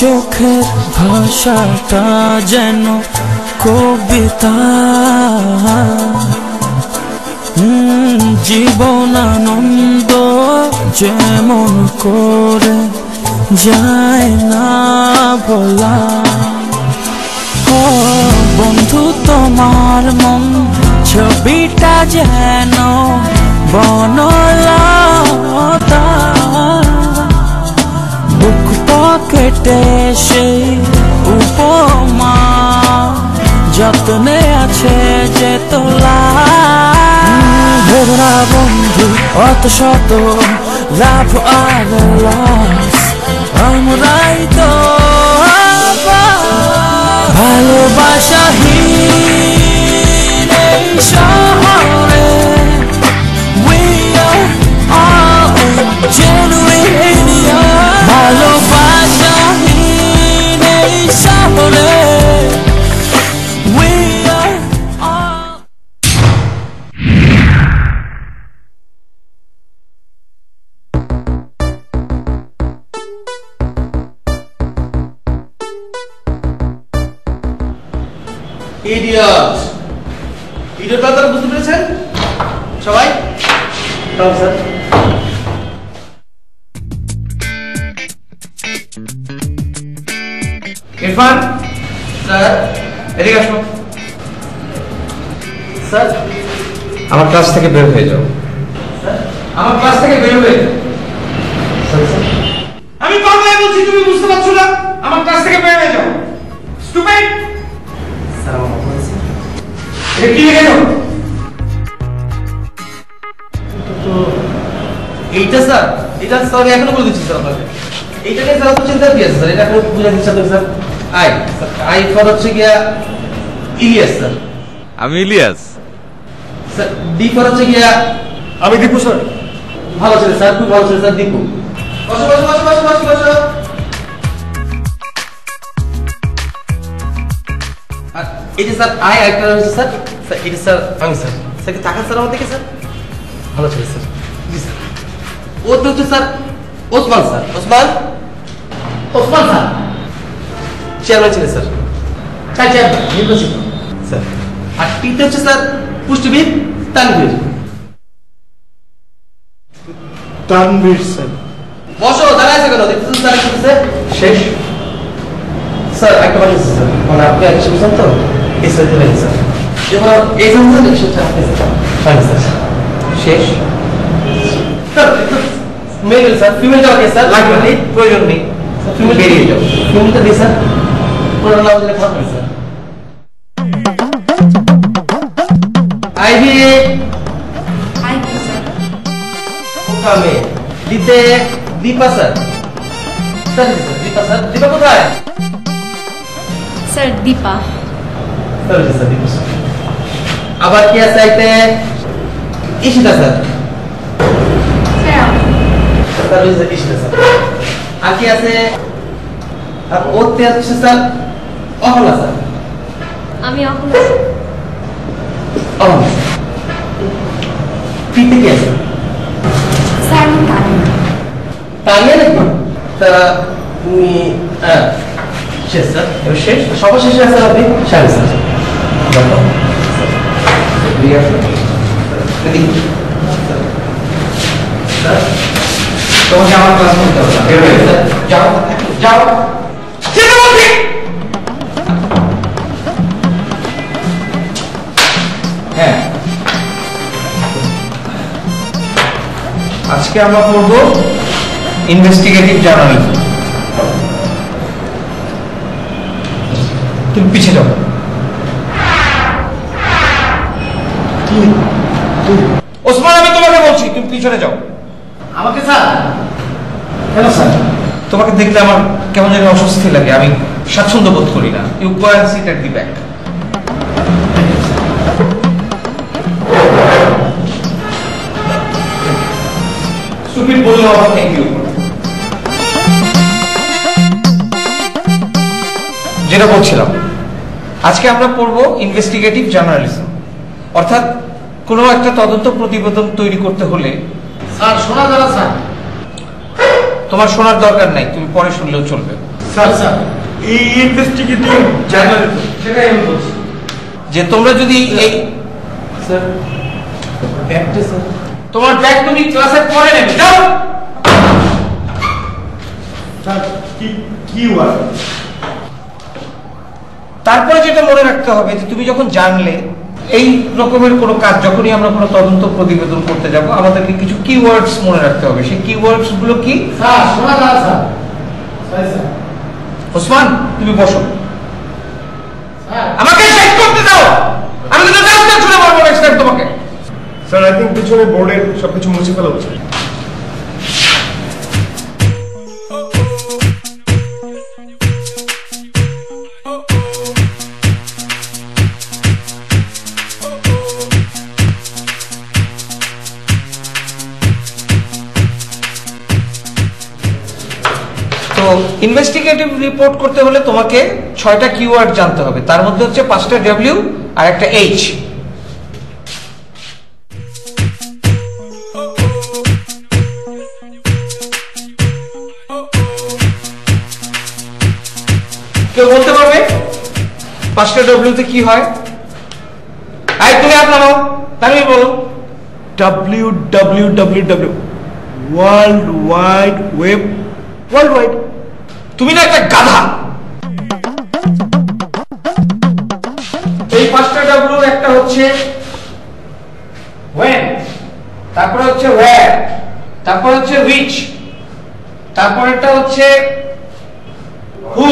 চোখের ভাষাটা যেন কবিতা, জীবনানন্দ যেমন করে যায় না বলা। ও বন্ধু তোমার মন ছবিটা যেন বনলতা, বুক পকেটে সেই উপমা যত্নে আছে যে তোলা। ভেবনা বন্ধু অত শত লাভ আর লস, আমরাই তো ভালোবাসাহীন এই শহরে। We are all genuine, ভালোবাসাহীন এই শহরে। We are all idiot. Idiot কথাটা বুঝতে পেরেছেন সবাই? স্যার ইরফান, স্যার এদিকে আসো। স্যার আমার ক্লাস থেকে বের হয়ে যাও। স্যার আমার ক্লাস থেকে বের হয়ে যাও। আমি বাংলায় বলছি, তুমি বুঝতে পারছো না? আমার ক্লাস থেকে বের হয়ে যাও। স্টুপিড। স্যার আমার বলছি এটা কি লিখে দাও? তো এইটা স্যার, এটা স্যার আমি এখনো বলে দিচ্ছি স্যার আপনাকে। এইটা নিয়ে স্যার তো চিন্তা কি আছে স্যার? এটা এখনো বুঝে দিচ্ছি আপনাকে স্যার। আই ফর হচ্ছে গিয়া ইলিয়াস স্যার। আমি ইলিয়াস। স্যার ডি ফর হচ্ছে গিয়া আমি দীপু স্যার। ভালো ছিল স্যার, খুব ভালো ছিল স্যার। দীপু বসো বসো বসো বসো বসো বসো। আর এই যে স্যার আই একটা হচ্ছে স্যার, স্যার এটা স্যার আমি স্যার। স্যারকে টাকা স্যার আমার থেকে স্যার ভালো ছিল স্যার। জি স্যার। ও তো হচ্ছে sir Osman sir. Osman Osman sir chairman ছিলেন স্যার। স্যার চেয়ারম্যান নির্বাচিত স্যার। আর টিতে হচ্ছে স্যার পুষ্টিবিদ তানভীর। তানভীর স্যার। বসো, দাঁড়ায় আছে কেন? দেখতেছেন স্যার করতেছে শেষ। স্যার একটা কথা স্যার, মানে আপনি একশো বুঝছেন তো এই স্যার দিলেন স্যার। যখন এই স্যার একশোটা আপনি স্যার স্যার শেষ। স্যার মেল স্যার, ফিমেল যাওয়া কে স্যার? লাগবে নেই, প্রয়োজন নেই। ফিমেল বেরিয়ে যাও। ফিমেলটা দিই স্যার, পুরো নাম দিলে খারাপ হয় স্যার। Ivy sir. ওখানে দিতে Dipa sir. Sir Dipa sir. Dipa কোথায়? Sir Dipa. Sir sir Dipa sir. আবার কি আছে আইতে? Ishita sir. Sir sir Ishita sir. আর কি আছে? আর ওতে আছে স্যার অহলা স্যার। আমি এখন অহলা পিতে কি আছে? স্যার আমি তানিয়া। তানিয়া নাকি? তা তুমি শেষ স্যার। এবার শেষ সবার শেষে আছে আপনি শাহিন স্যার। তোমাকে আমার ক্লাস করতে হবে। যাও যাও। হ্যাঁ, আজকে আমরা পড়ব ইনভেস্টিগেটিভ জার্নালিজম। তুমি পিছিয়ে যাও। ওসমান, আমি তোমাকে বলছি তুমি পিছনে যাও। আমাকে স্যার? কেন স্যার? তোমাকে দেখলে আমার কেমন যেন অস্বস্তি লাগে, আমি স্বাচ্ছন্দ্য বোধ করি না। You go and sit at the back. Stupid বললো আমার থ্যাংক ইউ। যেটা বলছিলাম, আজকে আমরা পড়ব ইনভেস্টিগেটিভ জার্নালিজম, অর্থাৎ কোনো একটা তদন্ত প্রতিবেদন তৈরি করতে হলে। স্যার শোনা যারা স্যার। তোমার শোনার দরকার নাই, তুমি পরে শুনলেও চলবে। স্যার এই ইনভেস্টিগেটিভ জার্নালিজম সেটাই আমি বলছি যে তোমরা যদি এই স্যার ব্যাগটা স্যার তোমার ব্যাগ তুমি ক্লাসের পরে নেবে যাও। স্যার কি ওয়ার্ড তারপরে যেটা মনে রাখতে হবে যে তুমি যখন জানলে এই রকমের কোনো কাজ, যখনই আমরা কোনো তদন্ত প্রতিবেদন করতে যাব, আমাদেরকে কিছু কিওয়ার্ডস মনে রাখতে হবে। সেই কিওয়ার্ডস গুলো কি? স্যার শোনা যায় স্যার। স্যার ওসমান তুমি বসো, স্যার আমাকে চেক করতে দাও। আমি কিন্তু জানতে শুনে বলবো নেক্সট টাইম তোমাকে। স্যার আই থিঙ্ক পিছনে বোর্ডের সবকিছু মুছে ফেলা উচিত। তো ইনভেস্টিগেটিভ রিপোর্ট করতে হলে তোমাকে 6টা কিওয়ার্ড জানতে হবে। তার মধ্যে হচ্ছে 5টা ডব্লিউ আর একটা এইচ। কেউ বলতে পারবে 5টা ডব্লিউতে কি হয়? আই তুমি আপনার তাহলে বলো। www world wide web. World wide. তুমি না একটা গাধা। এই 5টা ডব্লিউ একটা হচ্ছে when, তারপর হচ্ছে where, তারপর হচ্ছে which, তারপর একটা হচ্ছে who,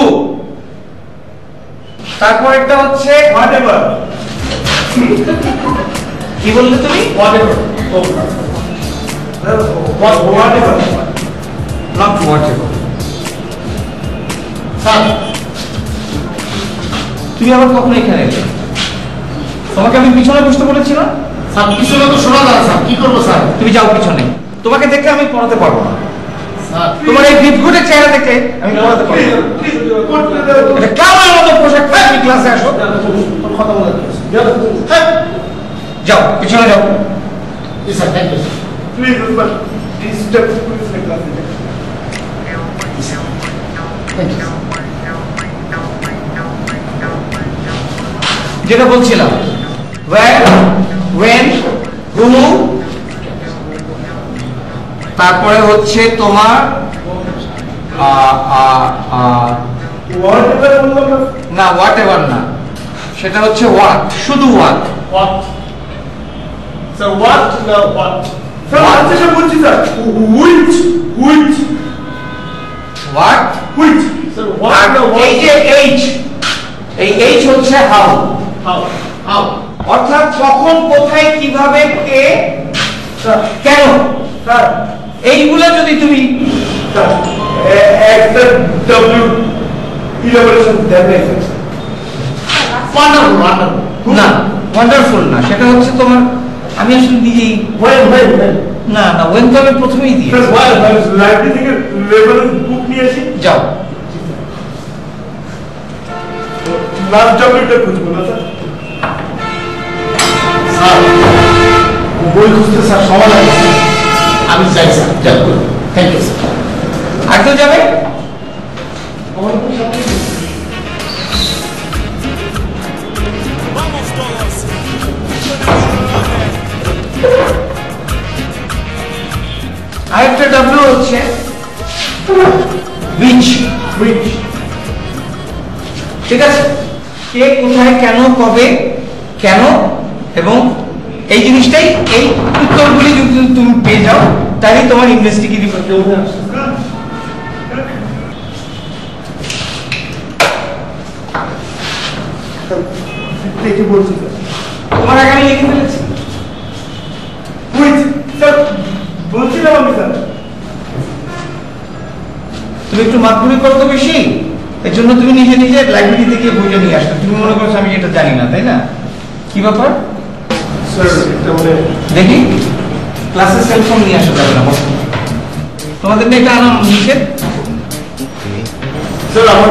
তারপর একটা হচ্ছে হোয়াটএভার। কি বললে তুমি? Whatever. Whatever. not whatever। Sir তুমি আবার কখন এখানে এলে? তোমাকে আমি পিছনে বসতে বলেছি না? স্যার পিছনে তো শোনা যায় স্যার, কি করবো স্যার? তুমি যাও পিছনে, তোমাকে দেখে আমি পড়াতে পারবো না। স্যার তোমার এই বিদঘুটের চেহারা দেখে আমি পড়াতে পারবো না। এটা ক্লাবের মতো পোশাক পরে তুমি ক্লাসে আসো। কথা বলে যাও পিছনে যাও। Sir thank you sir. Please sir please step please ক্লাসে। থ্যাংক ইউ যেটা বলছিলাম where, when, who, তারপরে হচ্ছে তোমার হোয়াটএভার বললাম না। না হোয়াট এভার না, সেটা হচ্ছে হোয়াট, শুধু হোয়াট। হোয়াট স্যার হোয়াট না হোয়াট স্যার আচ্ছা স্যার বলছি sir which which what which sir what না এই যে এইচ, এই এইচ হচ্ছে হাউ। হাউ হাউ অর্থাৎ কখন, কোথায়, কিভাবে, কে, স্যার কেন, স্যার এইগুলো যদি তুমি স্যার একটা ডব্লিউ ইলাবোরেশন দেবে ওয়ান্ডারফুল ওয়ান্ডারফুল। না ওয়ান্ডারফুল না, সেটা হচ্ছে তোমার, আমি আসলে নিজেই ওয়েন না না ওয়েন তো আমি প্রথমেই দিই। স্যার ওয়েন লাইব্রেরি থেকে রেফারেন্স বুক নিয়ে আসি। যাও লাস্ট ডব্লিউটা খুঁজবো না স্যার। স্যার বই খুঁজতে স্যার সময় লাগে স্যার। আমি চাই স্যার যাক থ্যাংক ইউ স্যার। আর কেউ যাবে? আরেকটা ডাব্লিউ হচ্ছে which, হুইচ ঠিক আছে? কে, কোথায়, কেন, কবে, কেন, এবং এই জিনিসটাই, এই উত্তরগুলি যদি তুমি পেয়ে যাও তাহলে তোমার ইনভেস্টিগেটিভ দেখে বলছি স্যার। তোমার আগে আমি লিখে ফেলেছি। হুইচ স্যার বলছিলাম আমি স্যার। তুমি একটু মাতবুরি করো তো বেশি, এর জন্য তুমি নিজে নিজে লাইব্রেরি থেকে বইটা নিয়ে আসছো। তুমি মনে করছো আমি এটা জানি না, তাই না? কি ব্যাপার? স্যার এটা মানে দেখি ক্লাসে সেলফোন নিয়ে আসা যাবে না, বসো। তোমাদের নিয়ে এটা আনা নিষেধ। স্যার আমার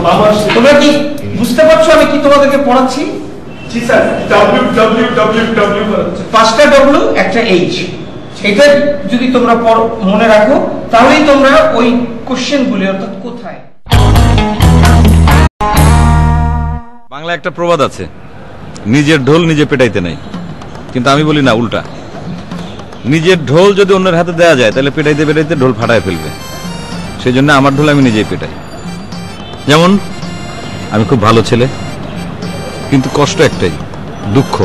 বাবার তোমরা কি বুঝতে পারছো আমি কি তোমাদেরকে পড়াচ্ছি? জি স্যার www করাচ্ছে। 5টা ডব্লিউ একটা এইচ, এটা যদি তোমরা মনে রাখো তাহলেই তোমরা ওই কোশ্চেনগুলি অর্থাৎ কোথায়। বাংলা একটা প্রবাদ আছে, নিজের ঢোল নিজে পেটাইতে নাই, কিন্তু আমি বলি না, উল্টা। নিজের ঢোল যদি অন্যের হাতে দেওয়া যায় তাহলে পেটাইতে পেটাইতে ঢোল ফাটায় ফেলবে। সেই জন্য আমার ঢোল আমি নিজেই পেটাই। যেমন আমি খুব ভালো ছেলে, কিন্তু কষ্ট একটাই, দুঃখ।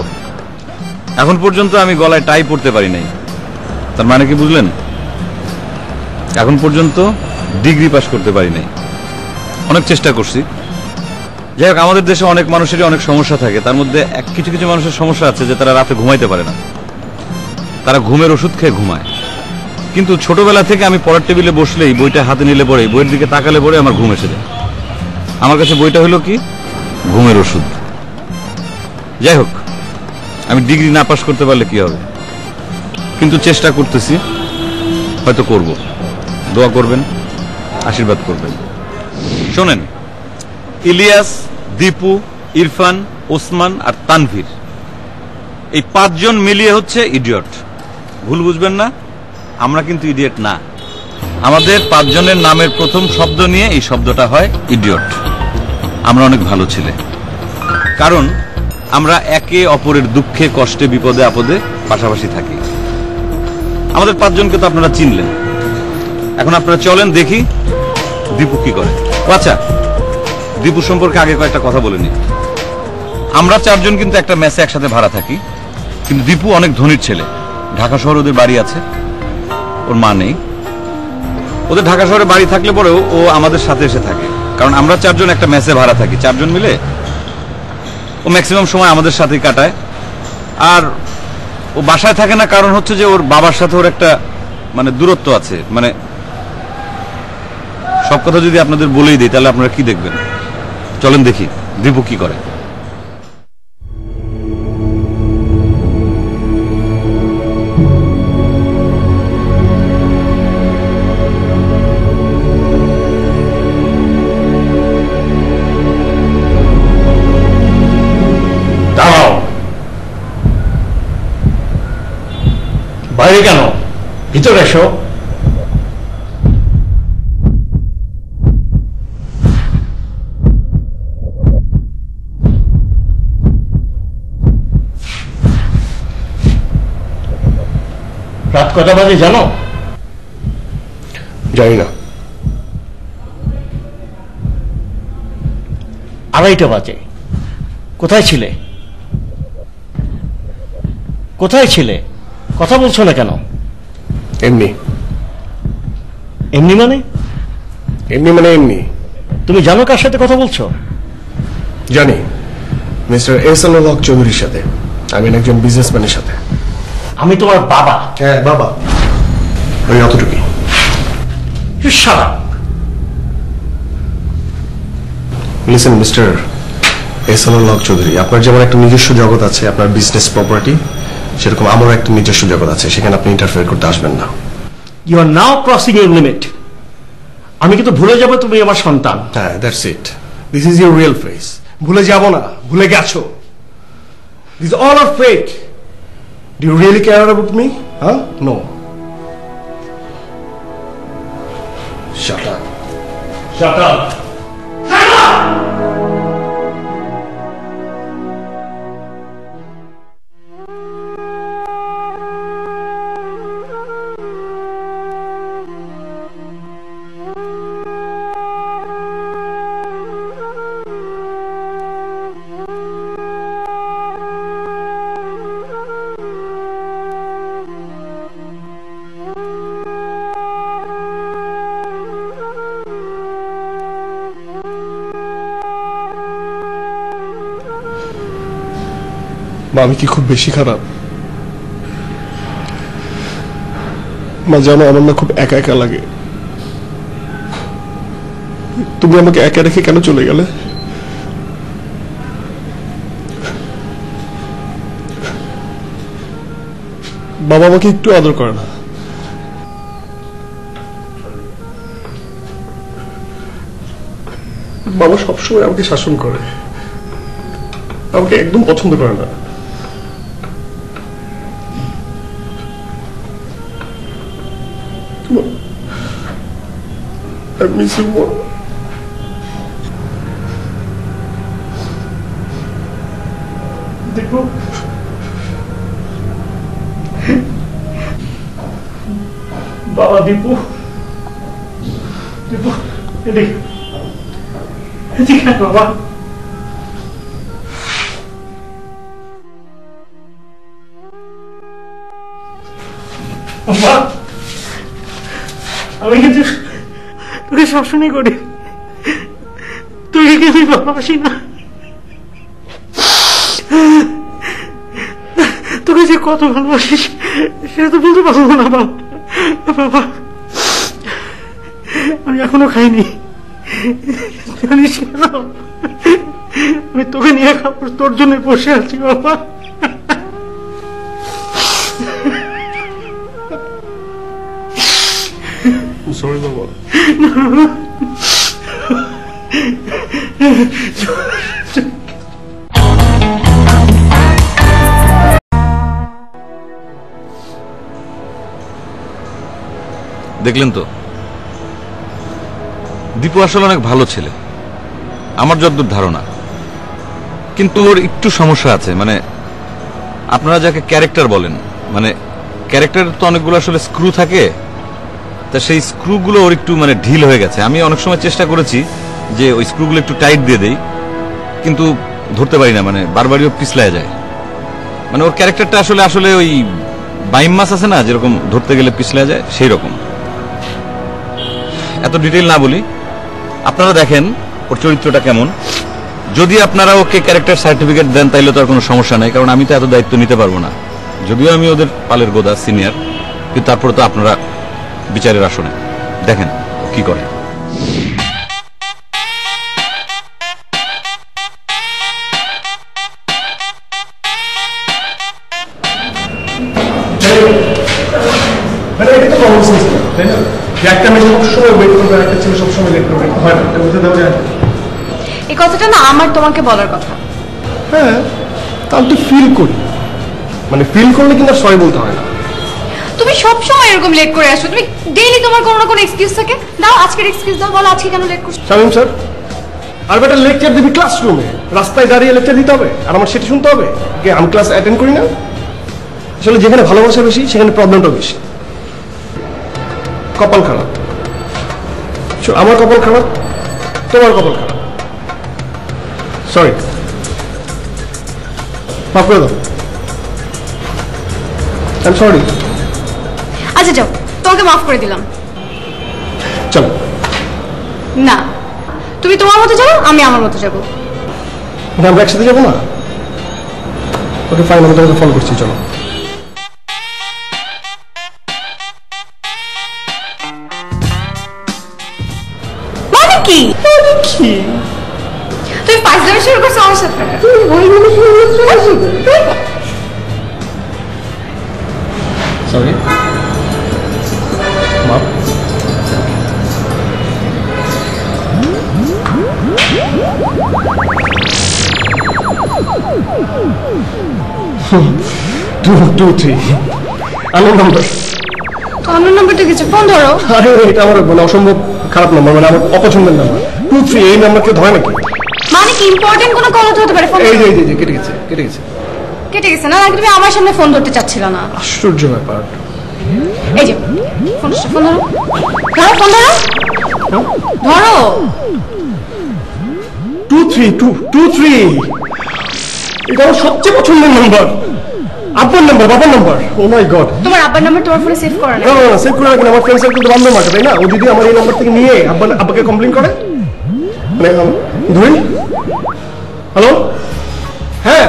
এখন পর্যন্ত আমি গলায় টাই পরতে পারি নাই। তার মানে কি বুঝলেন? এখন পর্যন্ত ডিগ্রি পাস করতে পারি নাই। অনেক চেষ্টা করছি। যাই হোক, আমাদের দেশে অনেক মানুষেরই অনেক সমস্যা থাকে। তার মধ্যে কিছু কিছু মানুষের সমস্যা আছে যে তারা রাতে ঘুমাইতে পারে না, তারা ঘুমের ওষুধ খেয়ে ঘুমায়। কিন্তু ছোটবেলা থেকে আমি পড়ার টেবিলে বসলেই, বইটা হাতে নিলে পরে, বইয়ের দিকে তাকালে পরে আমার ঘুম এসে যায়। আমার কাছে বইটা হলো কি? ঘুমের ওষুধ। যাই হোক, আমি ডিগ্রি না পাস করতে পারলে কি হবে, কিন্তু চেষ্টা করতেছি, হয়তো করব। দোয়া করবেন, আশীর্বাদ করবেন। শোনেন, ইলিয়াস, দীপু, ইরফান, ওসমান আর তানভীর, এই 5 জন মিলিয়ে হচ্ছে ইডিয়ট। ভুল বুঝবেন না, আমরা কিন্তু ইডিয়ট না। আমাদের 5 জনের নামের প্রথম শব্দ নিয়ে এই শব্দটা হয় ইডিয়ট। আমরা অনেক ভালো ছেলে, কারণ আমরা একে অপরের দুঃখে, কষ্টে, বিপদে আপদে পাশাপাশি থাকি। আমাদের 5 জনকে তো আপনারা চিনলেন। এখন আপনারা চলেন দেখি দীপু কি করে। আচ্ছা, দীপু সম্পর্কে আগে কয়েকটা কথা বলে নি। আমরা 4 জন কিন্তু একটা মেসে একসাথে ভাড়া থাকি, কিন্তু দীপু অনেক ধনীর ছেলে। ঢাকা শহরে ওদের বাড়ি আছে, ওর মা নেই। ওদের ঢাকা শহরে বাড়ি থাকলে পরেও ও আমাদের সাথে এসে থাকে, কারণ আমরা 4 জন একটা মেসে ভাড়া থাকি। 4 জন মিলে ও ম্যাক্সিমাম সময় আমাদের সাথেই কাটায়। আর ও বাসায় থাকে না, কারণ হচ্ছে যে ওর বাবার সাথে ওর একটা দূরত্ব আছে। সব কথা যদি আপনাদের বলেই দিই তাহলে আপনারা কি দেখবেন? চলেন দেখি দীপু কি করে। দাঁড়াও, বাইরে কেন? ভিতরে এসো। রাত কটা বাজে জানো? জানি না। 2:30 বাজে। কোথায় ছিলে? কোথায় ছিলে? কথা বলছো না কেন? এমনি। এমনি মানে? এমনি মানে এমনি। তুমি জানো কার সাথে কথা বলছো? জানি, মিস্টার এহসানুল হক চৌধুরীর সাথে। আমি একজন বিজনেসম্যানের সাথে। আমি তোমার বাবা। হ্যাঁ বাবা, ওই অতটুকুই। Shut up. Listen mister Ehsanul Haque Chowdhury, আপনার যেমন একটা নিজস্ব জগৎ আছে, আপনার বিজনেস প্রপার্টি, সেরকম আমারও একটা নিজস্ব জগৎ আছে। সেখানে আপনি ইন্টারফেয়ার করতে আসবেন না। You are now crossing your limit. আমি কিন্তু ভুলে যাব তুমি আমার সন্তান। হ্যাঁ, that's it. This is your real face. ভুলে যাব না, ভুলে গেছো। This all are fake. Do you really care about me? হ্যাঁ? No. Shut up. Shut up. মা, আমি কি খুব বেশি খারাপ? মা জানো, আমার না খুব একা একা লাগে। তুমি আমাকে একা রেখে কেন চলে গেলে? বাবা আমাকে একটু আদর করে না। বাবা সবসময় আমাকে শাসন করে, আমাকে একদম পছন্দ করে না। I miss you more. Dipu বাবা, দীপু দীপু এদিকে এদিকে বাবা। বাবা, আমি কিন্তু তোকে শাসনই করি, তুই কি আমি ভালোবাসি না? তোকে যে কত ভালোবাসিস সেটা তো বলতে পারবো না বাবা। বাবা, আমি এখনো খাইনি, জানিস না আমি তোকে নিয়ে খাবো, তোর জন্য বসে আছি বাবা। Sorry, Baba. দেখলেন তো, দীপু আসলে অনেক ভালো ছেলে, আমার যতদূর ধারণা। কিন্তু ওর একটু সমস্যা আছে, মানে আপনারা যাকে ক্যারেক্টার বলেন, মানে ক্যারেক্টার তো অনেকগুলো আসলে স্ক্রু থাকে, তা সেই স্ক্রুগুলো ওর একটু মানে ঢিল হয়ে গেছে। আমি অনেক সময় চেষ্টা করেছি যে ওই স্ক্রুগুলো একটু টাইট দিয়ে দেই, কিন্তু ধরতে পারি না, মানে বারবারই ও পিছলায় যায়। মানে ওর ক্যারেক্টারটা আসলে আসলে ওই বাইম মাছ আছে না, যেরকম ধরতে গেলে পিছলায় যায়, সেই রকম। এত ডিটেইল না বলি, আপনারা দেখেন ওর চরিত্রটা কেমন। যদি আপনারা ওকে ক্যারেক্টার সার্টিফিকেট দেন তাইলে তো আর কোনো সমস্যা নাই, কারণ আমি তো এত দায়িত্ব নিতে পারবো না। যদিও আমি ওদের পালের গোদা সিনিয়র, কিন্তু তারপরে তো আপনারা বিচারের আসনে দেখেন কি করে। এটা তো কমন সেন্স, তাই না? যে একটা মেয়ে সবসময় ওয়েট করবে, একটা ছেলে সবসময় লেট করবে, হয় না? এটা বুঝতে দেওয়া যায় না। এই কথাটা না আমার তোমাকে বলার কথা। হ্যাঁ, তাহলে তুই ফিল করি, মানে ফিল করলে কিন্তু সরি বলতে হয় না। তুমি সব সময় এরকম লেট করে আসো, তুমি ডেইলি তোমার কোনো না কোনো এক্সকিউজ থাকে। দাও আজকের এক্সকিউজ দাও, বলো আজকে কেন লেট করছো। শামীম স্যার, আর বেটা লেকচার দিবি ক্লাসরুমে, রাস্তায় দাঁড়িয়ে লেকচার দিতে হবে আর আমার সেটা শুনতে হবে? আমি ক্লাস অ্যাটেন্ড করি না? আসলে যেখানে ভালোবাসা বেশি সেখানে প্রবলেমটা বেশি। কপাল খারাপ, আমার কপাল খারাপ, তোমার কপাল খারাপ। সরি, মাফ করে দাও। I am sorry. আচ্ছা যাও, তোমাকে মাফ করে দিলাম। চলো। না, তুমি তোমার মতো যাবো, আমি আমার মতো যাবো। মানে আমরা একসাথে যাবো না? ওকে ফাইন, আমি তোমাকে ফলো করছি, চলো। মানে কি? তুমি ফাইজলামি শুরু করছো আমার সাথে। সরি, মাফ। টু 3 আনন্দ নাম্বার। তো অন্য নাম্বারটা কিছু, ফোন ধরো। আরে এটা আমার মানে অসম্ভব খারাপ নাম্বার, মানে আমার অপছন্দের নাম্বার। 2 3 এই নাম্বার কেউ ধরে নাকি? মানে কি ইম্পর্টেন্ট কোনো কল হতে পারে? ফোন এই যে কেটে গেছে, কেটে গেছে, কেটে গেছে না? নাকি তুমি আমার সামনে ফোন ধরতে চাচ্ছিল না? আশ্চর্য ব্যাপার। এই যে ফোন ধরো, ফোন ধরো, ফোন ধরো, ধরো। 2 3 এটা আমার সবচেয়ে পছন্দের নাম্বার, আব্বার নাম্বার, বাবার নাম্বার। ও মাই গড, তোমার আব্বার নাম্বার তোমার ফোনে সেভ করা না? না না সেভ করে রাখবেন। আমার ফ্রেন্ড সার্কেল তো বান্ধব আছে, তাই না? ও যদি আমার এই নাম্বার থেকে নিয়ে আব্বাকে কমপ্লেন করে, মানে ধরি। হ্যালো, হ্যাঁ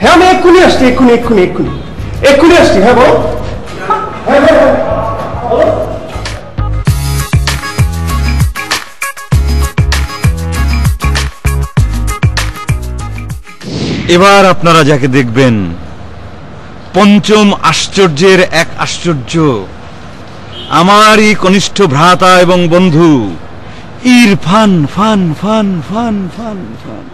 হ্যাঁ, আমি এক্ষুনি আসছি, এক্ষুনি আসছি। হ্যাঁ বলো। এবার আপনারা যাকে দেখবেন পঞ্চম আশ্চর্যের এক আশ্চর্য, আমারই কনিষ্ঠ ভ্রাতা এবং বন্ধু Irfan. Fun fun fun fun fun